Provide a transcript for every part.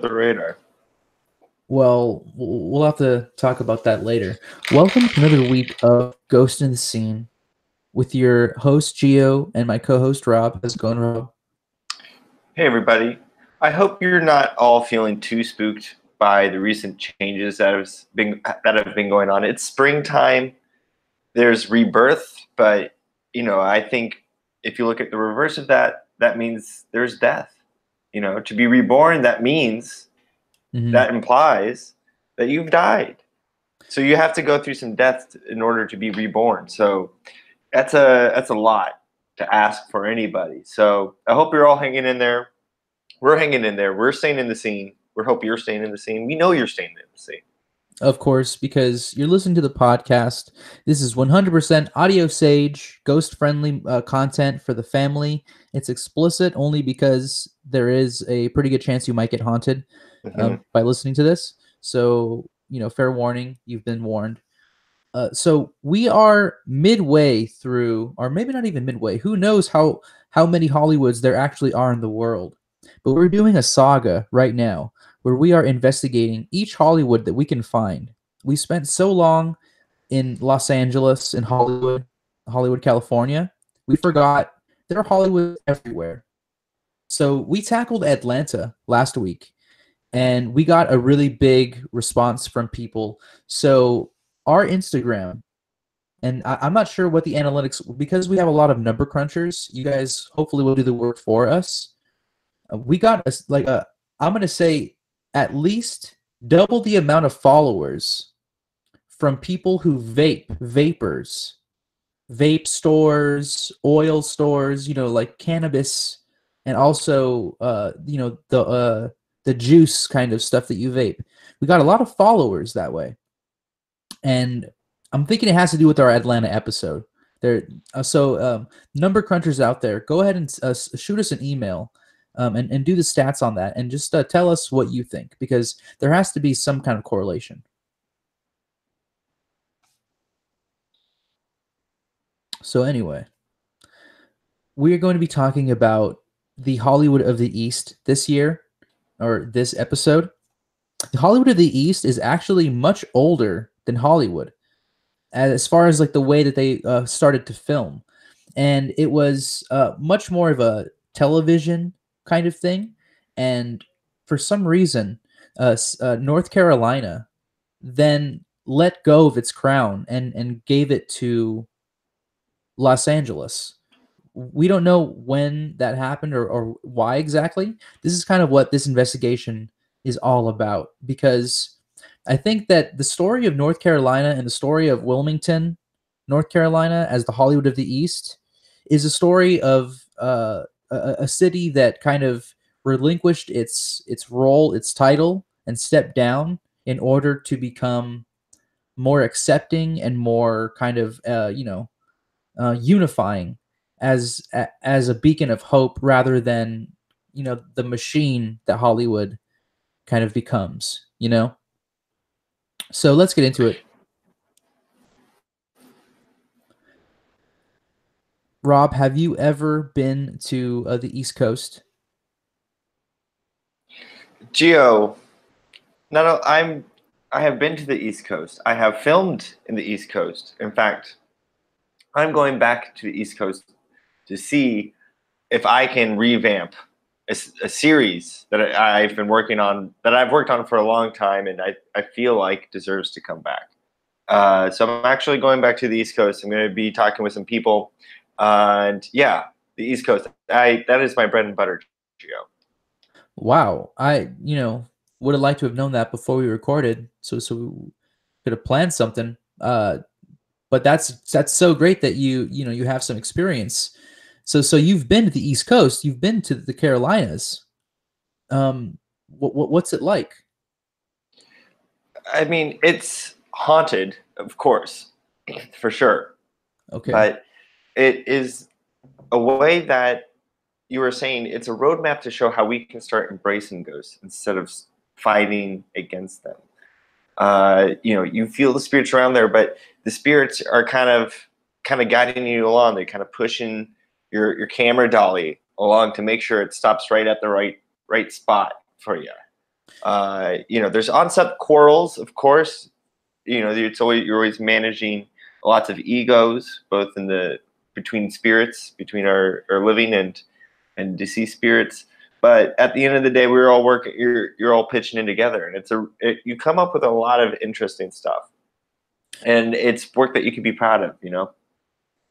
the radar. Well, we'll have to talk about that later. Welcome to another week of Ghost in the Scene with your host Gio and my co-host Rob. How's it going, Rob? Hey, everybody. I hope you're not all feeling too spooked by the recent changes that have been going on. It's springtime. There's rebirth, but I think if you look at the reverse of that, that means there's death. To be reborn, that implies that you've died. So you have to go through some death in order to be reborn. So that's a lot to ask for anybody. So I hope you're all hanging in there. We're hanging in there. We're staying in the scene. We hope you're staying in the scene. We know you're staying in the scene. Of course, because you're listening to the podcast. This is 100% audio sage, ghost-friendly content for the family. It's explicit only because there is a pretty good chance you might get haunted by listening to this. So, fair warning, you've been warned. So we are midway through, or maybe not even midway. Who knows how many Hollywoods there actually are in the world? But we're doing a saga right now where we are investigating each Hollywood that we can find. We spent so long in Los Angeles, in Hollywood, California. We forgot there are Hollywood everywhere. So we tackled Atlanta last week, and we got a really big response from people. So our Instagram, and I'm not sure what the analytics, because we have a lot of number crunchers. You guys hopefully will do the work for us. We got I'm going to say at least double the amount of followers from people who vapors, vape stores, oil stores, like cannabis, and also the juice kind of stuff that you vape. We got a lot of followers that way, and I'm thinking it has to do with our Atlanta episode. Number crunchers out there, go ahead and shoot us an email. And do the stats on that, and just tell us what you think, because there has to be some kind of correlation. So anyway, we are going to be talking about the Hollywood of the East this year, or this episode. The Hollywood of the East is actually much older than Hollywood, as far as like the way that they started to film, and it was much more of a television kind of thing. And for some reason, North Carolina then let go of its crown and gave it to Los Angeles. We don't know when that happened or why exactly. This is kind of what this investigation is all about, because I think that the story of North Carolina and the story of Wilmington, North Carolina, as the Hollywood of the East, is a story of a city that kind of relinquished its role, its title, and stepped down in order to become more accepting and more kind of unifying as a beacon of hope, rather than the machine that Hollywood kind of becomes. So let's get into it. Rob, have you ever been to the East Coast? Gio, no, I have been to the East Coast. I have filmed in the East Coast. In fact, I'm going back to the East Coast to see if I can revamp a series that I've been working on, that I've worked on for a long time, and I feel like deserves to come back. So I'm actually going back to the East Coast. I'm going to be talking with some people, and yeah, the East Coast. That is my bread and butter, Gio. Wow, I would have liked to have known that before we recorded, so we could have planned something. But that's so great that you have some experience. So you've been to the East Coast, you've been to the Carolinas. What's it like? I mean, it's haunted, of course, for sure. Okay. But it is a way that you were saying, it's a roadmap to show how we can start embracing ghosts instead of fighting against them. You feel the spirits around there, but the spirits are kind of guiding you along. They're kind of pushing your camera dolly along to make sure it stops right at the right spot for you. There's onset quarrels, of course. You're always managing lots of egos, both in the between spirits, between our living and deceased spirits. But at the end of the day, we're all working. You're all pitching in together, and you come up with a lot of interesting stuff, and it's work that you can be proud of.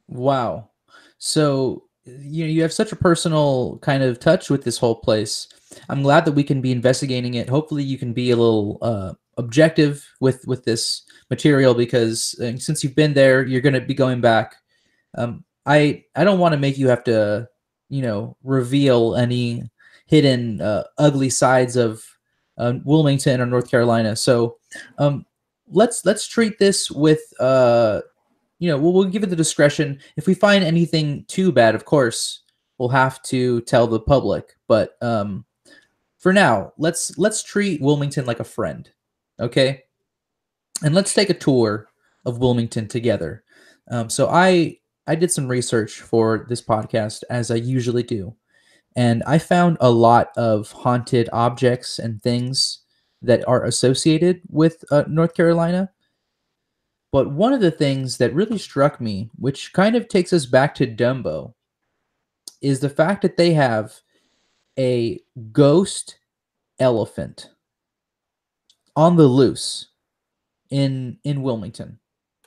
Wow. So you have such a personal kind of touch with this whole place. I'm glad that we can be investigating it. Hopefully, you can be a little objective with this material because since you've been there, you're going to be going back. I don't want to make you have to, reveal any hidden ugly sides of Wilmington or North Carolina. So let's treat this with we'll give it the discretion. If we find anything too bad, of course, we'll have to tell the public. But for now, let's treat Wilmington like a friend, okay? And let's take a tour of Wilmington together. So I did some research for this podcast, as I usually do, and I found a lot of haunted objects and things that are associated with North Carolina. But one of the things that really struck me, which kind of takes us back to Dumbo, is the fact that they have a ghost elephant on the loose in Wilmington.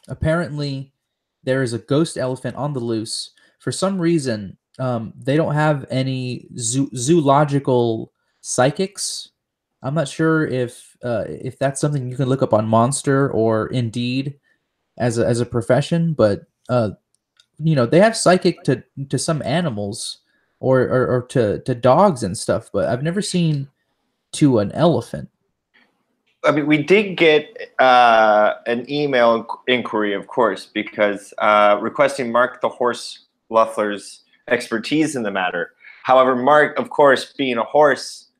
Apparently, there is a ghost elephant on the loose. For some reason, they don't have any zoological psychics. I'm not sure if that's something you can look up on Monster or Indeed as a profession, but they have psychic to some animals or to dogs and stuff, but I've never seen to an elephant. I mean, we did get an email inquiry, of course, because requesting Mark the Horse Luffler's expertise in the matter. However, Mark, of course, being a horse,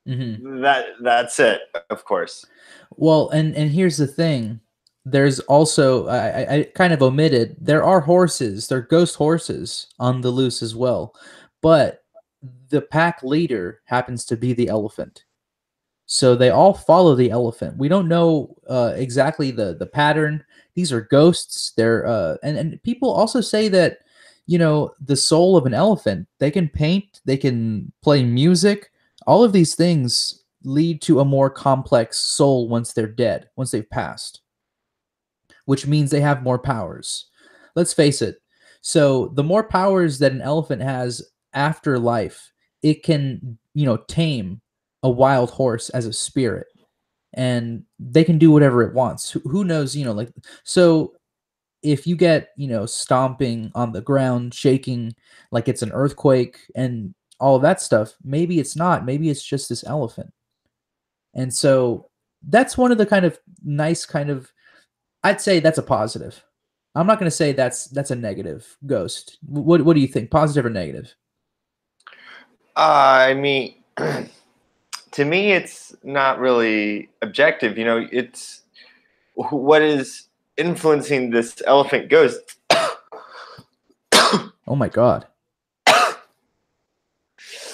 that's it, of course. Well, and here's the thing. There's also, I kind of omitted, there are horses, there are ghost horses on the loose as well. But the pack leader happens to be the elephant. So they all follow the elephant. We don't know exactly the pattern. These are ghosts. They're and people also say that the soul of an elephant. They can paint. They can play music. All of these things lead to a more complex soul once they're dead, once they've passed, which means they have more powers. Let's face it. So the more powers that an elephant has after life, it can tame a wild horse as a spirit, and they can do whatever it wants. Who knows, so if you get, stomping on the ground, shaking like it's an earthquake and all of that stuff, maybe it's not, maybe it's just this elephant. And so that's one of the kind of nice I'd say that's a positive. I'm not going to say that's a negative ghost. What do you think? Positive or negative? I mean, to me, it's not really objective. It's what is influencing this elephant ghost. Oh my God.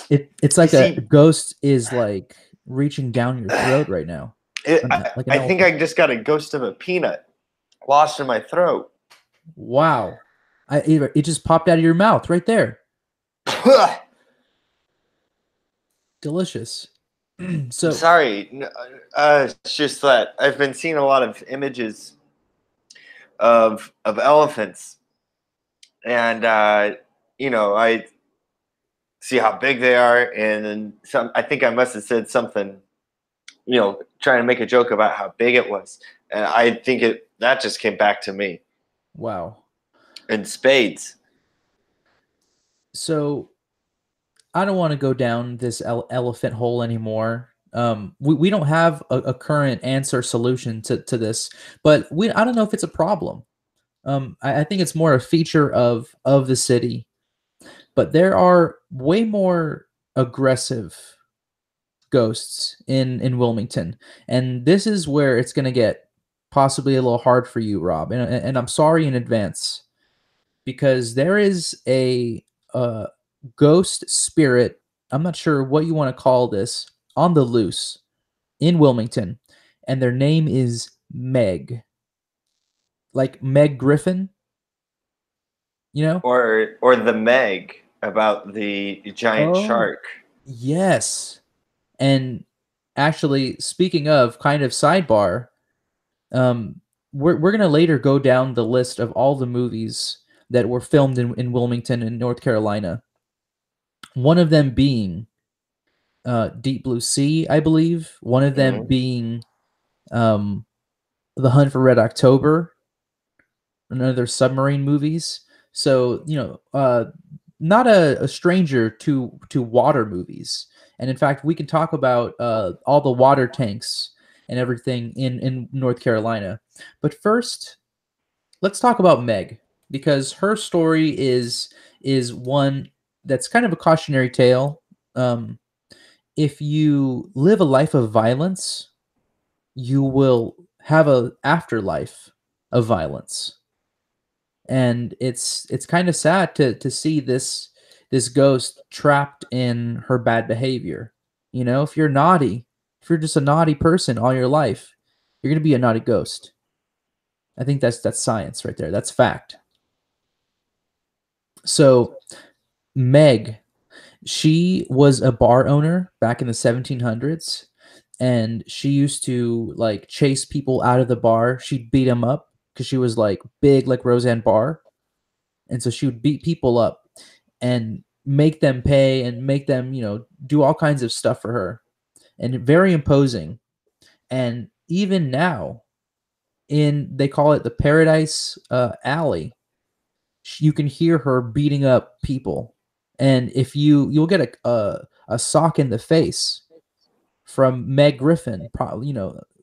It's like a ghost is like reaching down your throat right now. I think I just got a ghost of a peanut lost in my throat. Wow. It just popped out of your mouth right there. Delicious. So sorry, it's just that I've been seeing a lot of images of elephants, and I see how big they are, and I think I must have said something, trying to make a joke about how big it was, and I think that just came back to me. Wow. In spades. So I don't want to go down this elephant hole anymore. We don't have a current answer solution to this, but I don't know if it's a problem. I think it's more a feature of the city, but there are way more aggressive ghosts in Wilmington, and this is where it's going to get possibly a little hard for you, Rob, and I'm sorry in advance, because there is a ghost spirit, I'm not sure what you want to call this, on the loose in Wilmington, and their name is Meg, like Meg Griffin. You know? Or the Meg about the giant Oh, shark. yes. And actually, speaking of kind of sidebar, um, we're gonna later go down the list of all the movies that were filmed in Wilmington in North Carolina. One of them being Deep Blue Sea, I believe. One of them Mhm. being um, The Hunt for Red October, another submarine movies. So not a stranger to water movies. And in fact, we can talk about all the water tanks and everything in North Carolina. But first, let's talk about Meg, because her story is one that's kind of a cautionary tale. Um, if you live a life of violence, you will have a afterlife of violence. And it's kind of sad to see this ghost trapped in her bad behavior. You know, if you're naughty, if you're just a naughty person all your life, you're gonna be a naughty ghost. I think that's science right there. That's fact. So Meg, she was a bar owner back in the 1700s, and she used to like chase people out of the bar. She'd beat them up because she was like big, like Roseanne Barr, and so she would beat people up and make them pay and make them, do all kinds of stuff for her, and very imposing. And even now, they call it the Paradise Alley, you can hear her beating up people. And if you'll get a sock in the face from Meg Griffin. Probably,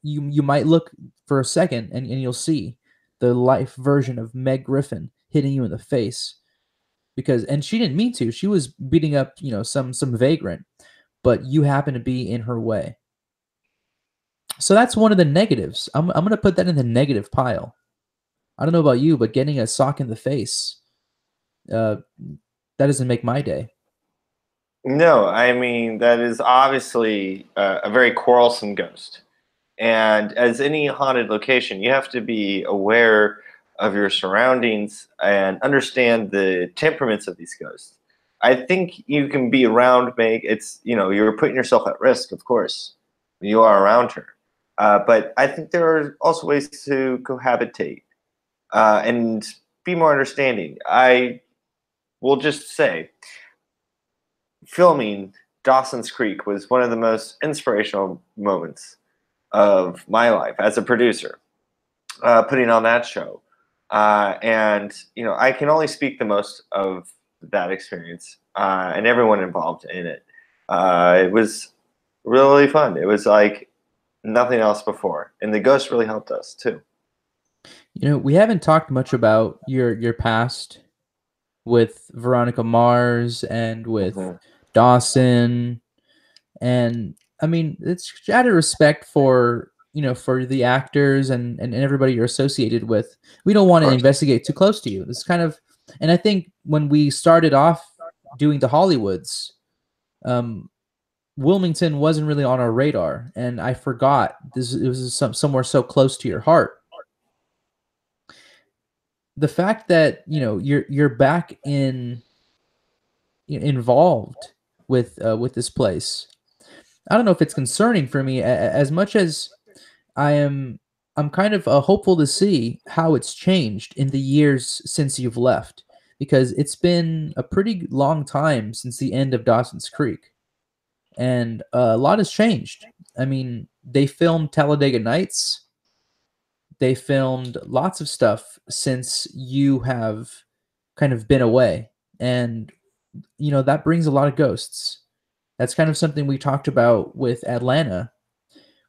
you might look for a second and you'll see the life version of Meg Griffin hitting you in the face, and she didn't mean to. She was beating up, some vagrant, but you happen to be in her way. So that's one of the negatives. I'm gonna put that in the negative pile. I don't know about you, but getting a sock in the face, uh, that doesn't make my day. No, I mean that is obviously a very quarrelsome ghost. And as any haunted location, you have to be aware of your surroundings and understand the temperaments of these ghosts. I think you can be around Meg. It's, you're putting yourself at risk, of course, when you are around her. But I think there are also ways to cohabitate and be more understanding. I will just say, filming Dawson's Creek was one of the most inspirational moments of my life as a producer, putting on that show. And, I can only speak the most of that experience and everyone involved in it. It was really fun. It was like nothing else before. And the ghost really helped us too. We haven't talked much about your past with Veronica Mars and with Mhm. Dawson. And I mean, it's out of respect for, for the actors and everybody you're associated with. We don't Of want to course. investigate too close to you. It's kind of, and I think when we started off doing the Hollywoods, um, Wilmington wasn't really on our radar, and I forgot this. It was somewhere so close to your heart. The fact that you're back involved with this place, I don't know if it's concerning for me as much as I am. I'm kind of hopeful to see how it's changed in the years since you've left, because it's been a pretty long time since the end of Dawson's Creek, and a lot has changed. I mean, they filmed Talladega Nights. They filmed lots of stuff since you have kind of been away, and that brings a lot of ghosts. That's kind of something we talked about with Atlanta.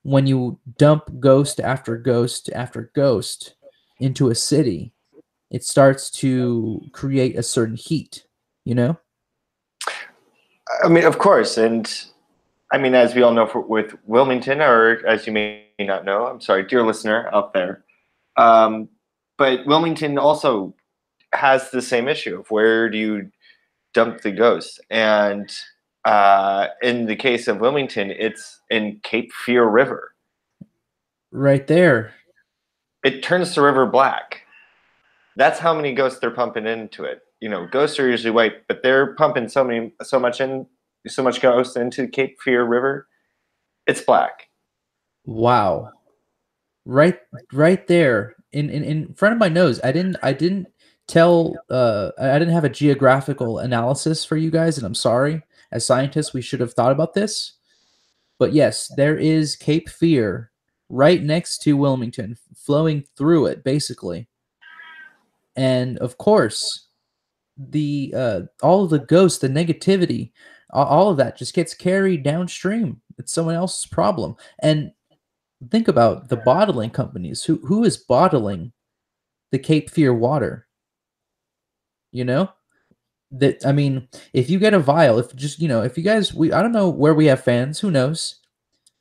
When you dump ghost after ghost after ghost into a city, it starts to create a certain heat, you know? I mean, of course. And I mean, as we all know with Wilmington, or as you may not know, I'm sorry, dear listener out there, um, but Wilmington also has the same issue of where do you dump the ghosts. And In the case of Wilmington, it's in Cape Fear River. Right there. It turns the river black. That's how many ghosts they're pumping into it. Ghosts are usually white, but they're pumping so much ghosts into Cape Fear River. It's black. Wow. Right there in front of my nose. I didn't have a geographical analysis for you guys, and I'm sorry. As scientists, we should have thought about this. But yes, there is Cape Fear right next to Wilmington, flowing through it, basically. And of course, the all of the ghosts, the negativity, all of that just gets carried downstream. It's someone else's problem. And think about the bottling companies. Who is bottling the Cape Fear water? I mean, if you get a vial, if you guys, I don't know where we have fans, who knows?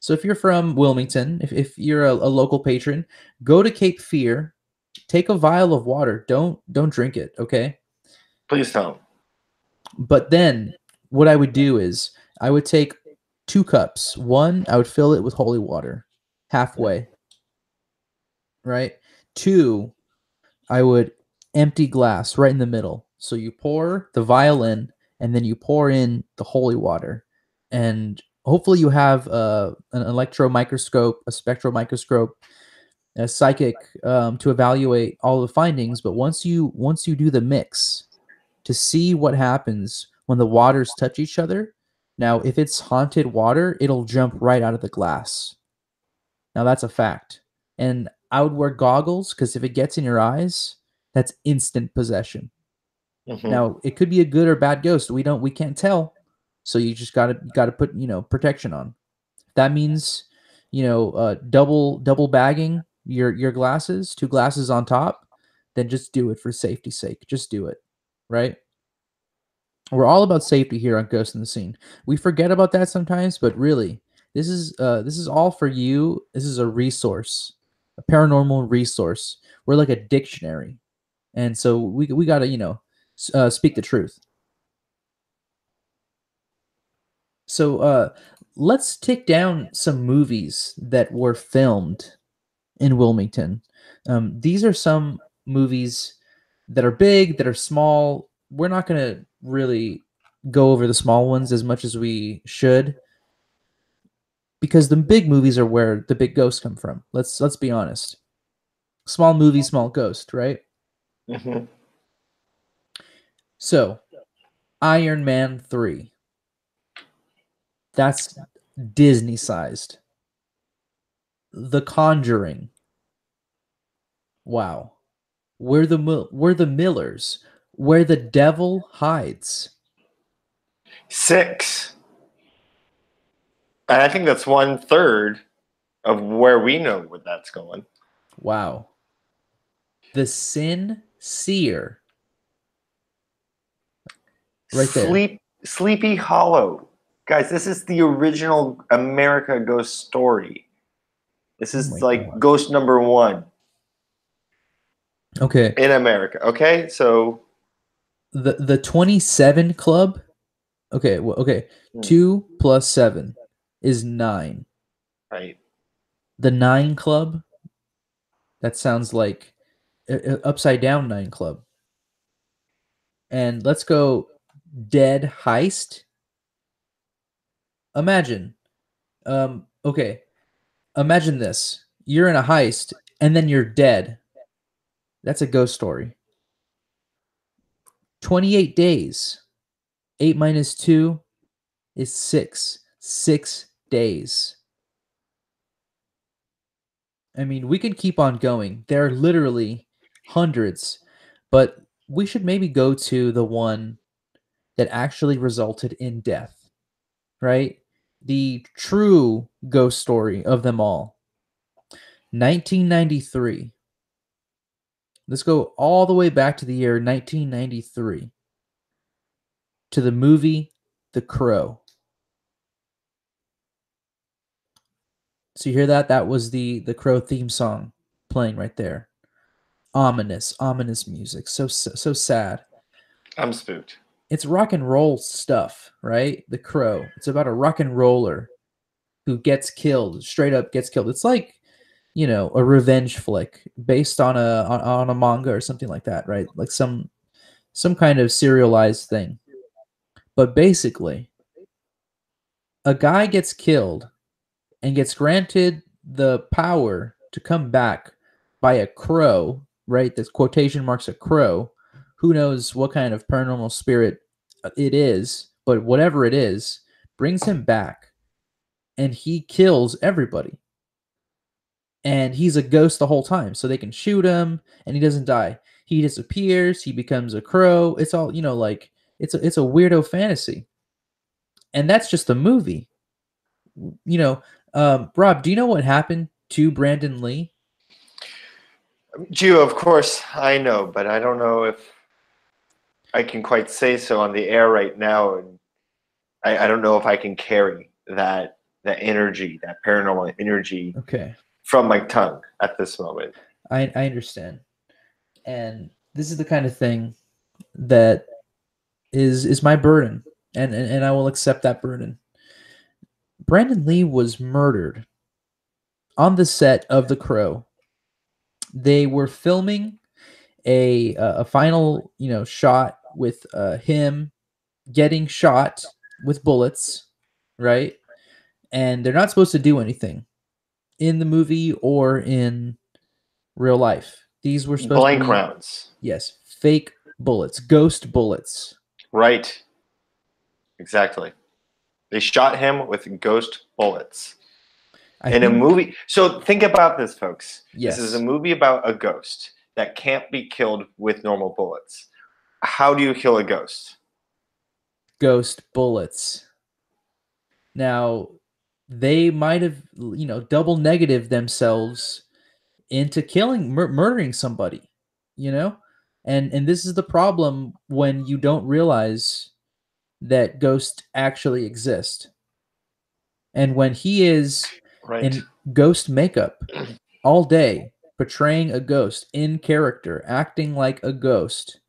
So if you're from Wilmington, if you're a local patron, go to Cape Fear, take a vial of water. Don't drink it, okay? Please don't. But then what I would do is I would take 2 cups. One, I would fill it with holy water, halfway. Right? 2, I would empty glass right in the middle. So you pour the vial in, and then you pour in the holy water. And hopefully you have an electron microscope, a spectral microscope, a psychic to evaluate all the findings. But once you do the mix to see what happens when the waters touch each other, now if it's haunted water, it'll jump right out of the glass. Now that's a fact. And I would wear goggles because if it gets in your eyes, that's instant possession. Mm-hmm. Now it could be a good or bad ghost. We can't tell. So you just gotta put protection on. That means double bagging your glasses, 2 glasses on top. Then just do it for safety's sake. Just do it, right? We're all about safety here on Ghost in the Scene. We forget about that sometimes, but really, this is all for you. This is a resource, a paranormal resource. We're like a dictionary, and so we gotta speak the truth. So let's tick down some movies that were filmed in Wilmington. These are some movies that are big, that are small. We're not going to really go over the small ones as much as we should, because the big movies are where the big ghosts come from. Let's be honest. Small movie, small ghost, right? Mm-hmm. So, Iron Man 3. That's Disney sized. The Conjuring. Wow. We're the Millers. Where the Devil Hides. 6. And I think that's 1/3 of where we know where that's going. Wow. The Sin Seer. Right there. Sleepy Hollow. Guys, this is the original America ghost story. This is God. Ghost number 1. Okay. In America. Okay, so the 27 Club. Okay, well, okay. 2 + 7 is 9. Right. The 9 Club. That sounds like upside down 9 Club. And let's go Dead Heist. Imagine. Okay. Imagine this. You're in a heist and then you're dead. That's a ghost story. 28 days. 8 - 2 is 6. 6 days. I mean, we can keep on going. There are literally hundreds, but we should maybe go to the one that actually resulted in death, right? The true ghost story of them all. 1993. Let's go all the way back to the year 1993 to the movie The Crow. So you hear that? That was the Crow theme song playing right there. Ominous music. So sad. I'm spooked. it's rock and roll stuff, right? The Crow. It's about a rock and roller who gets killed, straight up gets killed. It's like, a revenge flick based on a manga or something like that, right? Like some kind of serialized thing. But basically, a guy gets killed and gets granted the power to come back by a crow, right? This quotation marks a crow. Who knows what kind of paranormal spirit it is, but whatever it is, brings him back and he kills everybody. And he's a ghost the whole time, so they can shoot him and he doesn't die. He disappears, he becomes a crow. It's all, like it's a weirdo fantasy. And that's just a movie. Rob, do you know what happened to Brandon Lee? Gio, of course, I know, but I don't know if I can quite say so on the air right now. And I don't know if I can carry that energy, that paranormal energy from my tongue at this moment. I understand. And this is the kind of thing that is my burden. And I will accept that burden. Brandon Lee was murdered on the set of The Crow. They were filming a final, shot with him getting shot with bullets, right? And they're not supposed to do anything in the movie or in real life. These were supposed blank to be rounds. Yes, fake bullets, ghost bullets. Right. Exactly. They shot him with ghost bullets. A movie. So think about this, folks. Yes. This is a movie about a ghost that can't be killed with normal bullets. How do you kill a ghost? Ghost bullets. Now, they might have, double negative themselves into killing, murdering somebody, and this is the problem when you don't realize that ghosts actually exist. And when he is in ghost makeup all day, portraying a ghost in character, acting like a ghost,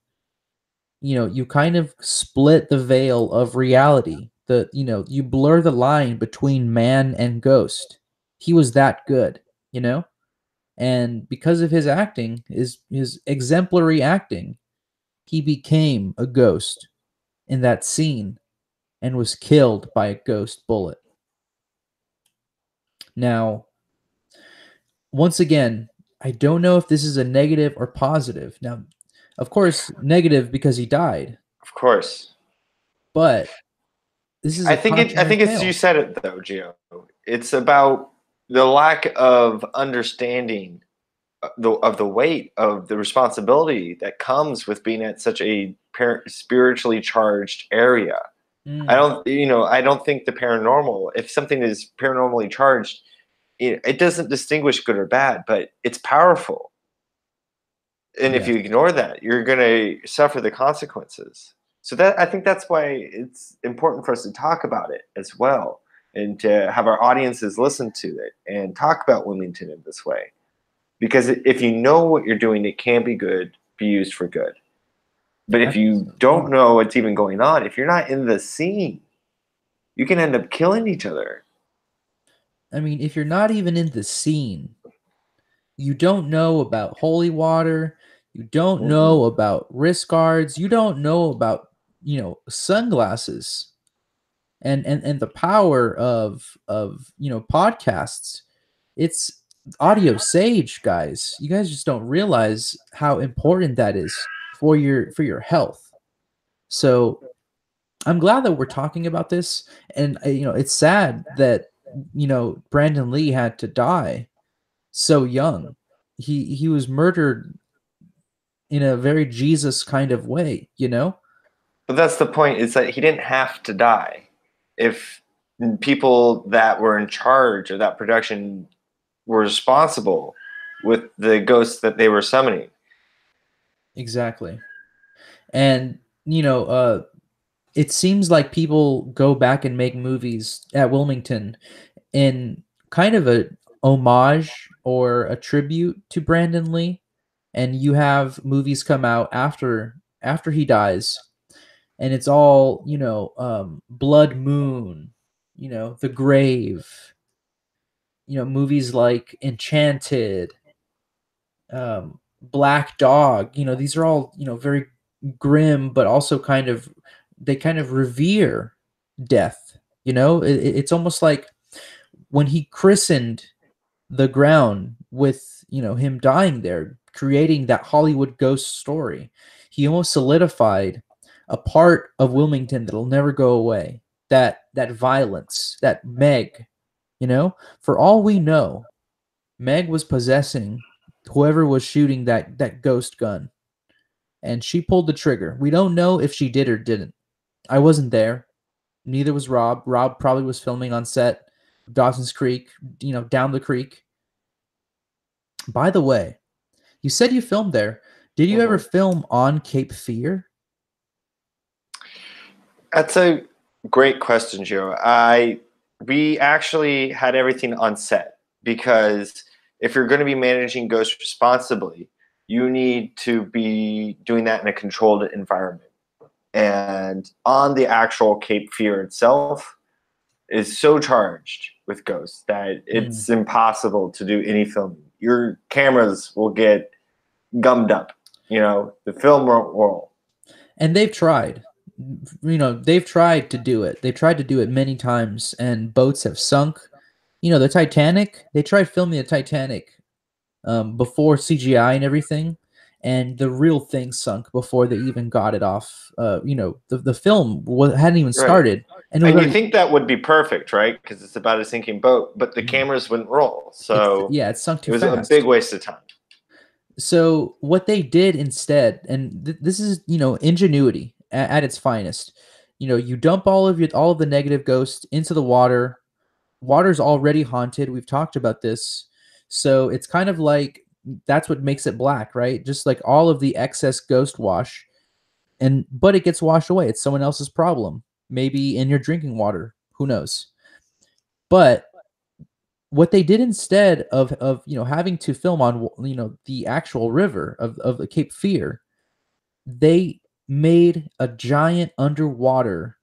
you kind of split the veil of reality. You blur the line between man and ghost. He was that good, and because of his acting, his exemplary acting, he became a ghost in that scene and was killed by a ghost bullet. Now, once again, I don't know if this is a negative or positive. Now, of course, negative because he died. Of course. But this is I think it's you said it though, Gio. It's about the lack of understanding of the weight of the responsibility that comes with being at such a spiritually charged area. I don't think the paranormal, if something is paranormally charged, it doesn't distinguish good or bad, but it's powerful. And if you ignore that, you're going to suffer the consequences. So I think that's why it's important for us to talk about it as well, and to have our audiences listen to it and talk about Wilmington in this way. Because if you know what you're doing, it can be good, be used for good. But if you don't know what's even going on, if you're not in the scene, you can end up killing each other. I mean, if you're not even in the scene, you don't know about holy water, you don't know about wrist guards, you don't know about, sunglasses and the power of podcasts. It's Audio Sage, guys. You guys just don't realize how important that is for your health. So I'm glad that we're talking about this, and it's sad that Brandon Lee had to die so young. He was murdered in a very Jesus kind of way, But that's the point, is that he didn't have to die. If people that were in charge of that production were responsible with the ghosts that they were summoning. Exactly. And, it seems like people go back and make movies at Wilmington in kind of a homage or a tribute to Brandon Lee. And you have movies come out after he dies and it's all, Blood Moon, The Grave, movies like Enchanted, Black Dog. These are all, very grim, but also they kind of revere death. It's almost like when he christened the ground with, him dying there, creating that Hollywood ghost story, he almost solidified a part of Wilmington that'll never go away. That violence, that Meg, for all we know, Meg was possessing whoever was shooting that ghost gun, and she pulled the trigger. We don't know if she did or didn't. I wasn't there. Neither was Rob. Rob probably was filming on set, Dawson's Creek, down the creek. By the way, you said you filmed there. Did you ever film on Cape Fear? That's a great question, Joe. We actually had everything on set, because if you're going to be managing ghosts responsibly, you need to be doing that in a controlled environment. And on the actual Cape Fear itself is so charged with ghosts that it's impossible to do any filming. Your cameras will get gummed up. The film won't roll. And they've tried. They've tried to do it. They've tried to do it many times, and boats have sunk. The Titanic, they tried filming the Titanic before CGI and everything, and the real thing sunk before they even got it off. The film hadn't even started. Right. And you think that would be perfect, right? Because it's about a sinking boat, but the cameras wouldn't roll. So it sunk too fast. It was a big waste of time. So what they did instead, and this is, ingenuity at its finest. You dump all of the negative ghosts into the water. Water's already haunted. We've talked about this. So it's kind of like, that's what makes it black, right? Just like all of the excess ghost wash, but it gets washed away. It's someone else's problem. Maybe in your drinking water. Who knows? But what they did instead of having to film on the actual river of the Cape Fear, they made a giant underwater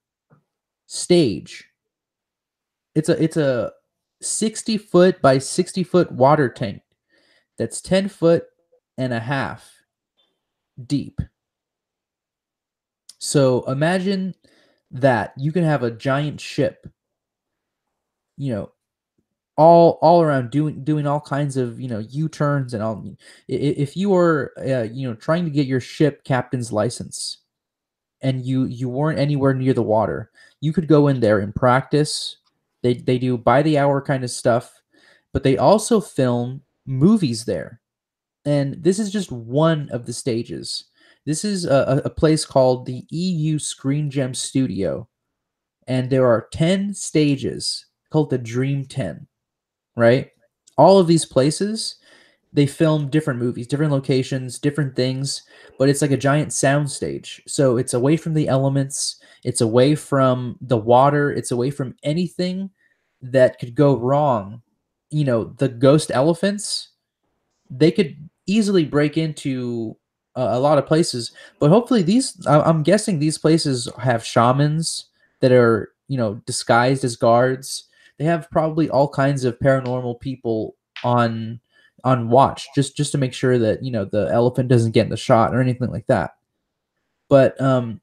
stage. It's a 60-foot by 60-foot water tank that's 10 foot and a half deep. So imagine that you can have a giant ship, all around doing all kinds of U-turns and all. If you were trying to get your ship captain's license and you weren't anywhere near the water, you could go in there and practice. They do by the hour kind of stuff, but they also film movies there. And this is just one of the stages. This is a place called the EU Screen Gem Studio, and there are 10 stages called the Dream 10, right? All of these places, they film different movies, different locations, different things, but it's like a giant sound stage. So it's away from the elements, it's away from the water, it's away from anything that could go wrong. The ghost elephants, they could easily break into a lot of places, but hopefully I'm guessing these places have shamans that are, disguised as guards. They have probably all kinds of paranormal people on watch just to make sure that, the elephant doesn't get in the shot or anything like that. But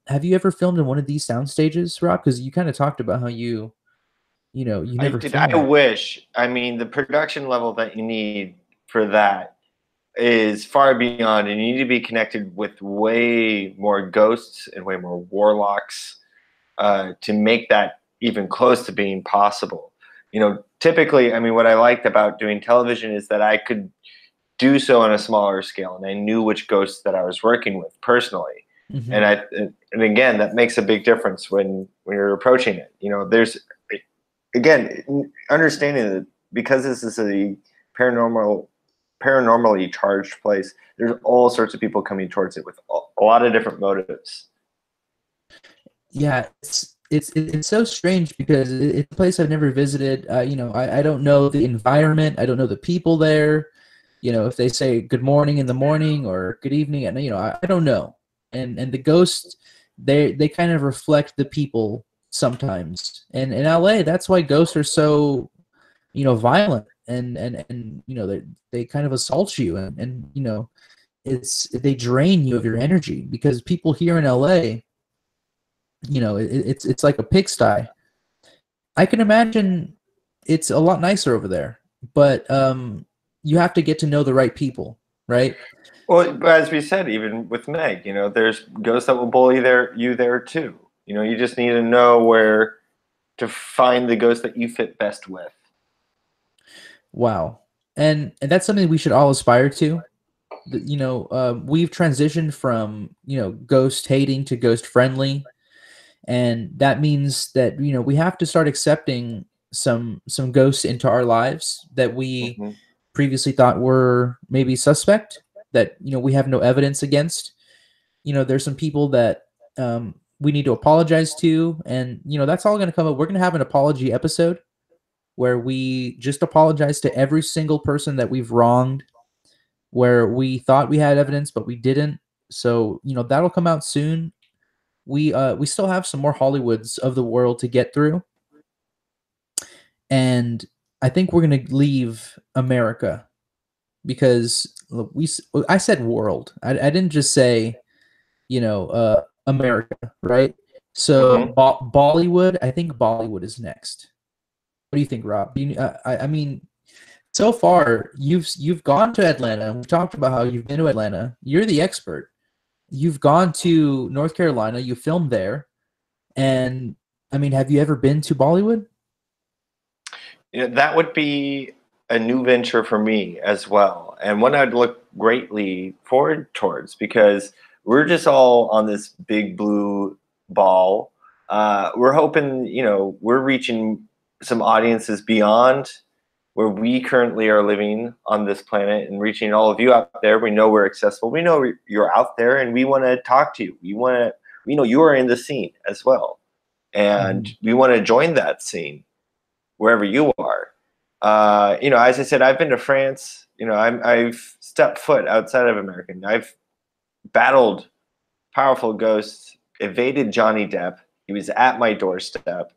have you ever filmed in one of these sound stages, Rob? Because you kind of talked about how you never did. I wish. I mean, the production level that you need for that is far beyond, and you need to be connected with way more ghosts and way more warlocks to make that even close to being possible. Typically, I mean, what I liked about doing television is that I could do so on a smaller scale, and I knew which ghosts that I was working with personally. Mm-hmm. And again, that makes a big difference when you're approaching it. There's, again, understanding that because this is a paranormally charged place, there's all sorts of people coming towards it with a lot of different motives. Yeah, it's so strange because it's a place I've never visited. I don't know the environment. I don't know the people there. If they say good morning in the morning or good evening, and I don't know. And the ghost they kind of reflect the people sometimes. And in LA, that's why ghosts are so, violent, and they kind of assault you, and they drain you of your energy, because people here in LA, it's like a pigsty. I can imagine it's a lot nicer over there, but you have to get to know the right people, right? Well, as we said, even with Meg, there's ghosts that will bully you there too. You just need to know where to find the ghost that you fit best with. Wow. And that's something we should all aspire to. We've transitioned from, ghost hating to ghost friendly. And that means that, we have to start accepting some ghosts into our lives that we Mm-hmm. previously thought were maybe suspect, that, we have no evidence against. There's some people that we need to apologize to. And, that's all going to come up. We're going to have an apology episode where we just apologize to every single person that we've wronged, where we thought we had evidence, but we didn't. So, that'll come out soon. We still have some more Hollywoods of the world to get through. And I think we're going to leave America, because I said world. I didn't just say, America, right? So Bollywood, I think Bollywood is next. What do you think, Rob? I mean, so far you've gone to Atlanta. We've talked about how you've been to Atlanta. You're the expert. You've gone to North Carolina. You filmed there, and I mean, have you ever been to Bollywood? That would be a new venture for me as well, and one I'd look greatly forward towards, because we're just all on this big blue ball. We're hoping, we're reaching some audiences beyond where we currently are living on this planet, and reaching all of you out there. We know we're accessible. We know you're out there, and we want to talk to you. We know you are in the scene as well, and we want to join that scene wherever you are. As I said, I've been to France. I've stepped foot outside of America. I've battled powerful ghosts, evaded Johnny Depp. He was at my doorstep.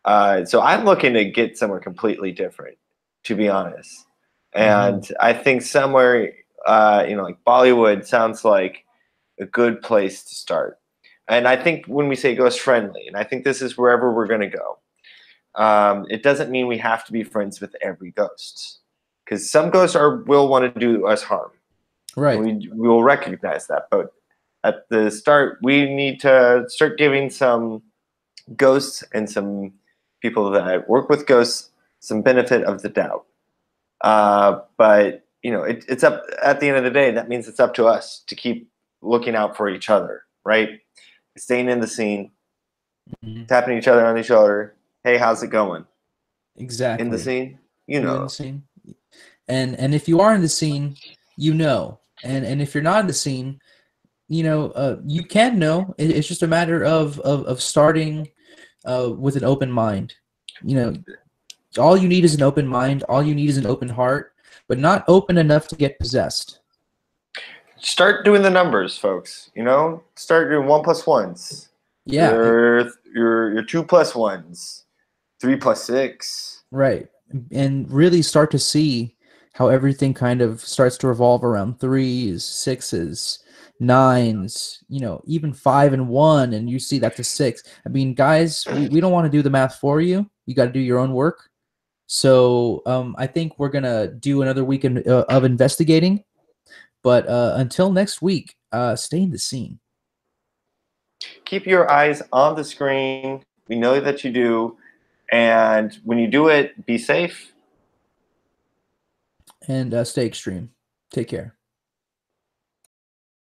So I'm looking to get somewhere completely different, to be honest. And I think somewhere, like Bollywood sounds like a good place to start. And I think when we say ghost friendly, and I think this is wherever we're going to go, it doesn't mean we have to be friends with every ghost, because some ghosts will want to do us harm. Right. We will recognize that. But at the start, we need to start giving some ghosts and some people that work with ghosts some benefit of the doubt. But it's up at the end of the day. That means it's up to us to keep looking out for each other, right? Staying in the scene, tapping each other on the shoulder. Hey, how's it going? Exactly. In the scene, In the scene. And if you are in the scene, and if you're not in the scene, you can know. It's just a matter of starting with an open mind. All you need is an open mind. All you need is an open heart, but not open enough to get possessed. Start doing the numbers, folks. Start doing 1 + 1s. Yeah. Your 2 + 1s, 3 + 6. Right. And really start to see how everything kind of starts to revolve around 3s, 6s, 9s, even 5 and 1, and you see that's a 6. I mean, guys, we don't want to do the math for you. You got to do your own work. So I think we're gonna do another week of investigating. But until next week, stay in the scene. Keep your eyes on the screen. We know that you do. And when you do it, be safe. And stay extreme. Take care.